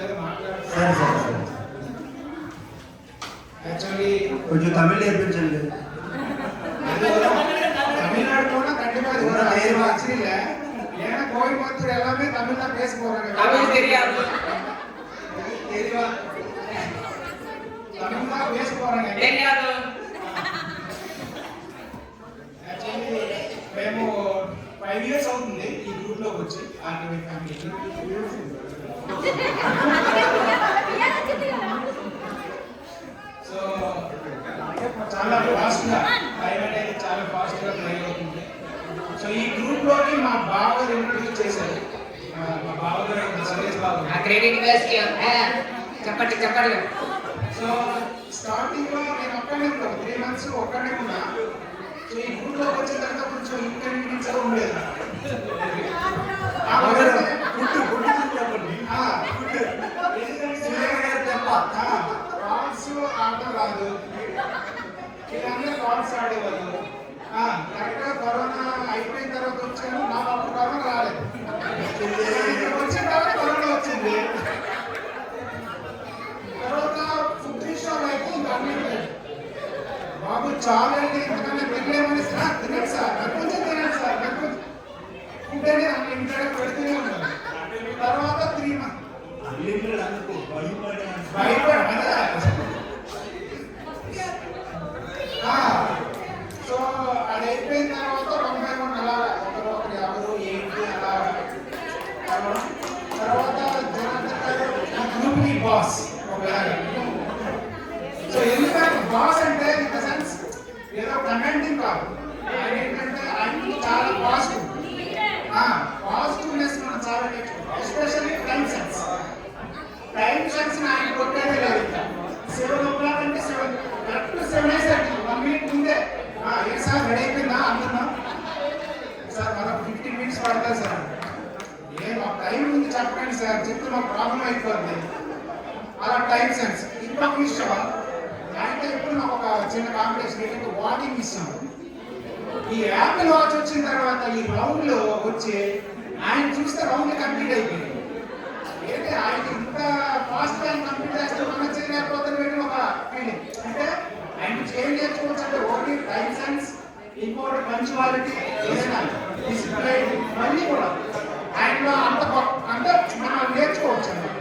సరే సరే సరే యాక్చువల్లీ కొంచెం తమిళ్ నేర్పించండి. தமிழ்நாடு போனா கண்டிப்பா இது ஒரு ஆயிரம் ஆச்சு இல்ல. ஏன்னா கோயம்புத்தூர் எல்லாமே தமிழ் தான் பேச போறாங்க. தமிழ் தெரியாது. தெரியவா? தமிழ் தான் பேச போறாங்க. தெரியாது. యాక్చువల్లీ మేము 5 ఇయర్స్ అవుతుంది ఈ గ్రూప్ లోకి వచ్చి ఆర్టీవీ ఫ్యామిలీకి. సో చాలా ఫాస్ట్ గా టైం అనేది చాలా ఫాస్ట్ గా ప్లే అవుతుంది. సో ఈ గ్రూప్ లోకి మా బావగారు ఇంట్రడ్యూస్ చేశారు. మా బావగారు సురేష్ బాబు. ఆ క్రెడిట్ గర్ల్స్ కి చెప్పండి చెప్పండి. సో స్టార్టింగ్ లో నేను ఒక్కడే ఉన్నా, 3 months ఒక్కడే ఉన్నా. సో ఈ గ్రూప్ లోకి వచ్చిన తర్వాత కొంచెం ఇన్కన్వీనియన్స్ గా ఉండేది. కాల్స్ ఆడటం రాదు, వీళ్ళందరూ కాల్స్ ఆడేవాళ్ళు. కరెక్ట్ గా కరోనా అయిపోయిన తర్వాత వచ్చాను, నాకు అప్పుడు కరోనా రాలేదు. వచ్చిన తర్వాత కరోనా వచ్చింది. తర్వాత ఫుడ్ విషయాలు అయితే ఇంకా అన్నింటి బాబు చాలండి, ఎందుకంటే తినలేమని సార్ తినండి సార్, నాకు కొంచెం తినండి సార్, నాకు కొంచెం ఫుడ్ అనేది అన్లిమిటెడ్ పెడుతూనే ఉన్నాను. తర్వాత 3 months సో అది అయిపోయిన తర్వాత 1 by 1 అలా ఒకరు ఎవరు ఏంటి అలా. తర్వాత జనార్దన్ గారు గ్రూప్ బాస్ ఒకలాగా. సో ఎందుకంటే బాస్ అంటే ఇన్ ద సెన్స్ ఏదో కమాండింగ్ కాదు, ఆయన ఏంటంటే ఆయన చాలా పాజిటివ్నెస్ మనం చాలా నేర్చుకుంటాం. ఎస్పెషల్లీ టైం సెన్స్ ఆయన కొట్టేదే లేదు. 7 o'clock అంటే 7 కరెక్ట్ 7 అయ్యేసరికి 1 minute ముందే ఏ సార్ రెడీ అయిపోయిందా అంటున్నా. సార్ మనకు 15 minutes పడుతుంది సార్. మాకు టైం ఉంది చెప్పండి సార్, చెప్తే మాకు ప్రాబ్లం అయిపోద్ది. అలా టైం సెన్స్. ఇంకొక విషయం, ఆయనతో ఇప్పుడు నాకు ఒక చిన్న కాంపిటీషన్ ఏంటంటే వాకింగ్ ఇస్తాం. ఈ యాపిల్ వాచ్ వచ్చిన తర్వాత ఈ రౌండ్ లో వచ్చి ఆయన చూస్తే రౌండ్ కంప్లీట్ అయిపోయింది. ఏంటి ఆయన ఇంత ఫాస్ట్ గా కంప్లీట్ చేస్తే మనం చేయలేకపోతుంది ఒక ఫీలింగ్. అంటే ఆయన ఏం నేర్చుకోవచ్చు అంటే ఓన్లీ టైం సెన్స్, ఇంకోటి పంచువాలిటీ, డిసిప్లైన్, ఇవన్నీ కూడా ఆయనలో అంత అంటే మనం నేర్చుకోవచ్చు అన్నమాట.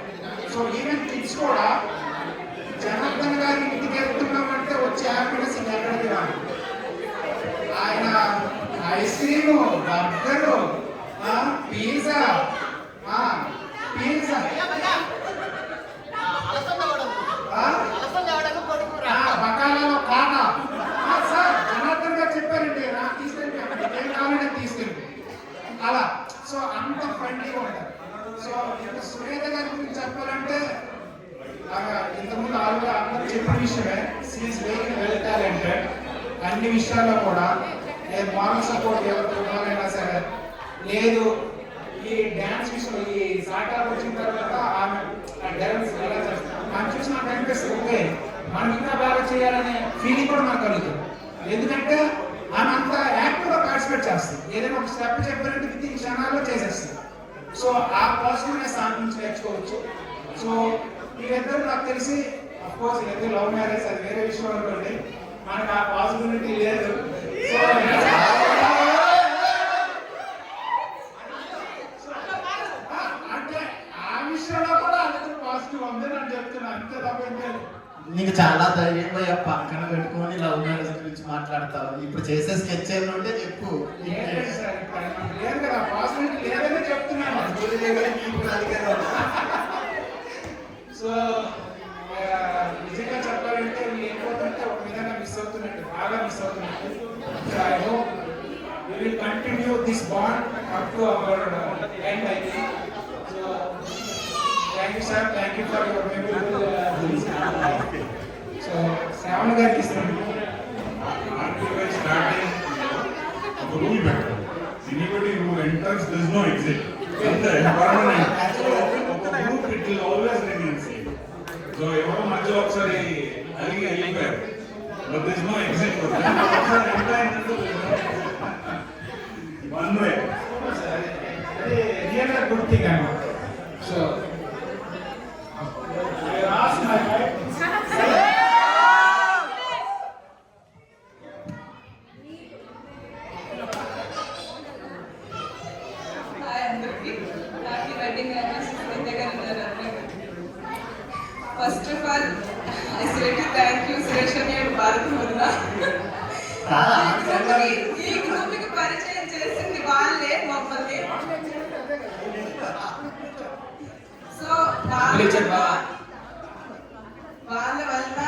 సో ఈవెన్ కిడ్స్ కూడా జనార్దన్ గారి ఇంటికి వెళ్తున్నామంటే వచ్చే హ్యాపీనెస్ ఇంకెక్కడికి రాదు. ఆయన ice cream, burger, pizza pizza బకాలలో కాకా. సార్ జనార్దన్ గారు చెప్పారండి, తీసుకెళ్ళి ఏం కావాలంటే తీసుకెళ్ళి అలా. సో అంత ఫ్రెండ్లీగా ఉంటారు. సో ఇప్పుడు సురేఖ గారి గురించి చెప్పాలంటే ఇంతకుముందు ఆలుగా అందరూ చెప్పిన విషయమే, సీఈస్ వెరీ వెల్ టాలెంటెడ్. అన్ని విషయాల్లో కూడా నేను మారల్ సపోర్ట్ ఎవరికి ఇవ్వాలైనా సరే లేదు. ఈ డ్యాన్స్ విషయంలో ఈ సాటాలు వచ్చిన తర్వాత ఆమె డ్యాన్స్ ఎలా చేస్తాం మనం చూసి నాకు అనిపిస్తుంది, ఓకే మనం ఇంకా బాగా చేయాలనే ఫీలింగ్ కూడా నాకు కలుగుతుంది. ఎందుకంటే ఆమె అంత యాక్టివ్గా పార్టిసిపేట్ చేస్తుంది. ఏదైనా ఒక స్టెప్ చెప్పారంటే విత్ ఇన్ క్షణాల్లో చేసేస్తుంది. సో ఆ పాజిటివ్నెస్ ఆమె నుంచి నేర్చుకోవచ్చు. సో వీళ్ళిద్దరు నాకు తెలిసి అఫ్కోర్స్ వీళ్ళిద్దరు లవ్ మ్యారేజ్, అది వేరే విషయం అనుకోండి, మనకు ఆ పాసిబిలిటీ లేదు. సో అంటే ఆ విషయంలో కూడా అందరూ పాజిటివ్ ఉంది అని చెప్తున్నా, అంతే తప్ప. నీకు చాలా ధైర్యంగా పక్కన పెట్టుకొని లవ్ మ్యారేజ్ గురించి మాట్లాడతావు. ఇప్పుడు చేసే స్కెచ్ ఏమి ఉంటే చెప్పు. లేదు కదా, పాసిబిలిటీ లేదని చెప్తున్నాను. సో నిజంగా చెప్పాలంటే లేకపోతే ఒక విధంగా మిస్ అవుతున్నట్టు, బాగా మిస్ అవుతున్నట్టు. So I hope we will continue this bond up to our end, I think. So thank you sir, thank you for your memorable so Shravan garu istunna article starting of a rule matter. Anybody who enters, there is no exit. In the environment of a group, it will always remain same. So evaro madhya okkari aligi వెళ్ళిపోయారు, but there is no exit for them. Okkari enter into one way. Really good thing. So Bharati వల్ల కాదా? ఈ గ్రూప్కి పరిచయం చేసింది వాళ్ళే మమ్మల్ని. So వాళ్ళ వల్ల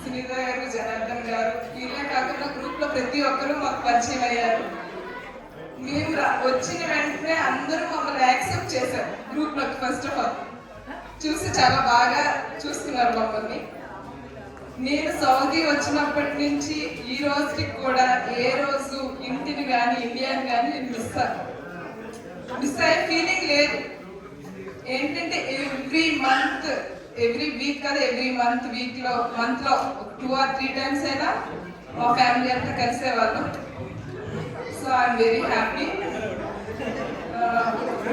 సునీత గారు, జనార్దన్ గారు, వీళ్ళే కాకుండా గ్రూప్ లో ప్రతి ఒక్కరూ మాకు పరిచయం అయ్యారు. మేము వచ్చిన వెంటనే అందరూ మమ్మల్ని యాక్సెప్ట్ చేశారు గ్రూప్ లోకి. ఫస్ట్ ఆఫ్ ఆల్ చూసి చాలా బాగా చూస్తున్నారు మమ్మల్ని. నేను సౌదీ వచ్చినప్పటి నుంచి ఈ రోజుకి కూడా ఏ రోజు ఇంటిని కానీ ఇండియాని కానీ నేను మిస్ అయ్యే ఫీలింగ్ లేదు. ఏంటంటే ఎవ్రీ వీక్ కదా, ఎవ్రీ మంత్ లో 2 or 3 times అయినా మా ఫ్యామిలీ అంతా కలిసేవాళ్ళం. So I am very happy.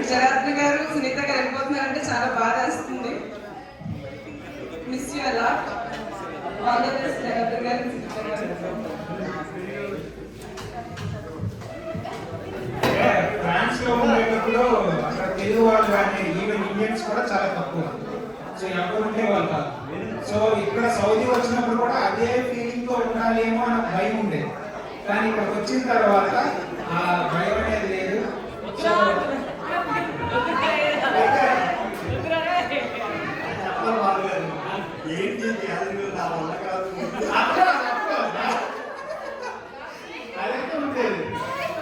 Janardhan garu, Sunitha garu వెళ్ళిపోతున్నారంటే చాలా బాధ వేస్తుంది. మిస్ యూ అలా. All the best Janardhan garu, Sunitha గారు. ఫ్రాన్స్ లో ఉండేటప్పుడు అక్కడ తెలుగు వాళ్ళు కానీ ఈవెన్ ఇండియన్స్ కూడా చాలా తక్కువ. సో ఎవరు ఉండేవాళ్ళు కాదు. సో ఇక్కడ సౌదీ వచ్చినప్పుడు కూడా అదే ఫీలింగ్ తో ఉండాలేమో అన్న భయం ఉండేది. కానీ ఇక్కడికి వచ్చిన తర్వాత ఆ భయం అనేది లేదు. సో ఏంటి నా వల్ల కాదు. అదైతే ఉండేది.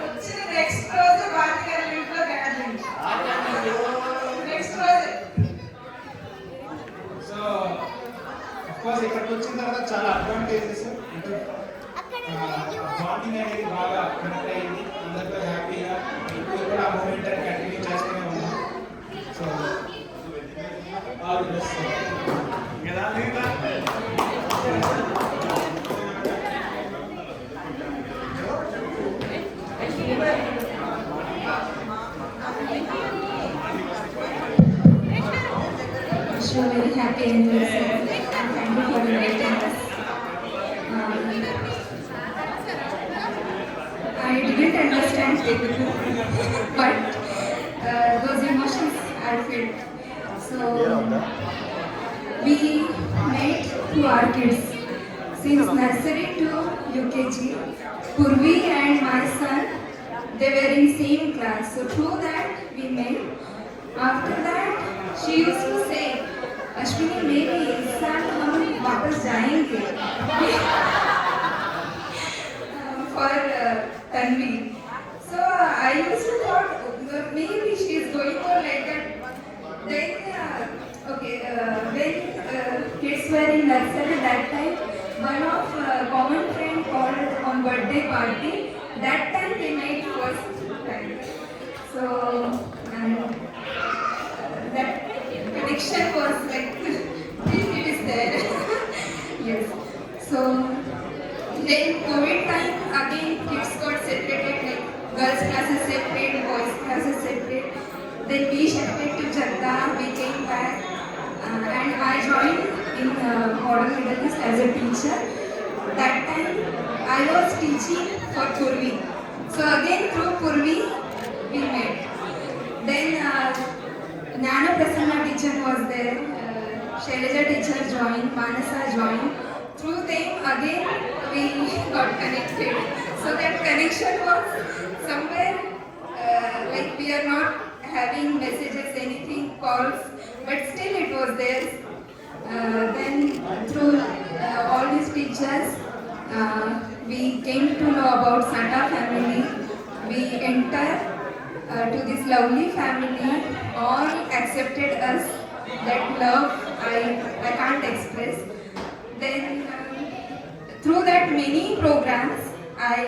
వచ్చిన నెక్స్ట్ రోజు భారతి గారి ఇంట్లో గ్యాదరింగ్. నెక్స్ట్ రోజు. సో అఫ్కోర్స్ ఇక్కడికి వచ్చిన తర్వాత చాలా అడ్వాంటేజెస్ అంటే బాండింగ్ అనేది బాగా కనెక్ట్ అయ్యింది. అందరితో హ్యాపీగా ఇప్పుడు కూడా ఆ మూమెంట్ కంటిన్యూ చేస్తూనే ఉన్నాం. So all the best. wish you a very happy anniversary and thank you for inviting us. I didn't understand Telugu, but those emotions I felt. So we met to our kids since nursery to UKG. Purvi and my son, they were in same class. So through that we met. After that, she used to say, Ashwini, maybe इस साल हम वापस जाएंगे for Tanvi. So I used to thought maybe she is going on like that. Then when kids were in nursery that time, one of common friend called on birthday party. That time they made first time. So that connection was like it is there. Yes. So then COVID time again kids got separated, like girls classes separate, boys classes separate. Then we shifted to Jeddah. We came back and I joined in Model Middle East as a teacher. That time I was teaching for Purvi. So again through Purvi we met. Then Nana Prasanna teacher was there, Shailaja teacher joined, Manasa joined. Through them again we got connected. So that connection was somewhere like we are not having messages, anything, calls, but still it was there. Then through all these teachers, we came to know about Santa family. We entered to this lovely family. All accepted us. That love I can't express. Then through that many programs, I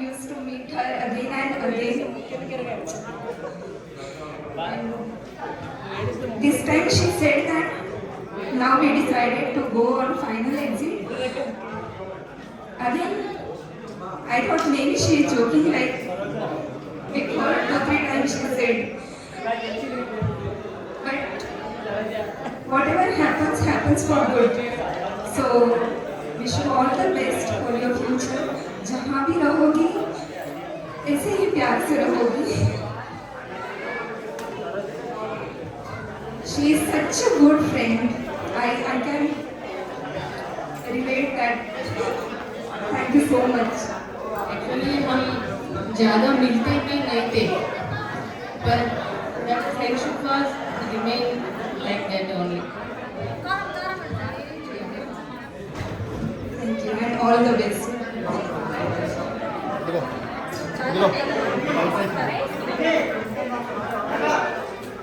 used to meet her again and again. This time she said that now we decided to go on final exit. Again, I thought maybe she is joking, like before 2-3 times she said. But whatever happens, happens for good. So wish you all the best for your future. जहाँ भी रहोगी, ऐसे ही प्यार से रहोगी. She is such a good friend. I can relate that. Thank you so much. Actually हम ज़्यादा मिलते भी नहीं थे, पर that friendship was remain like that only. Thank you and all the best.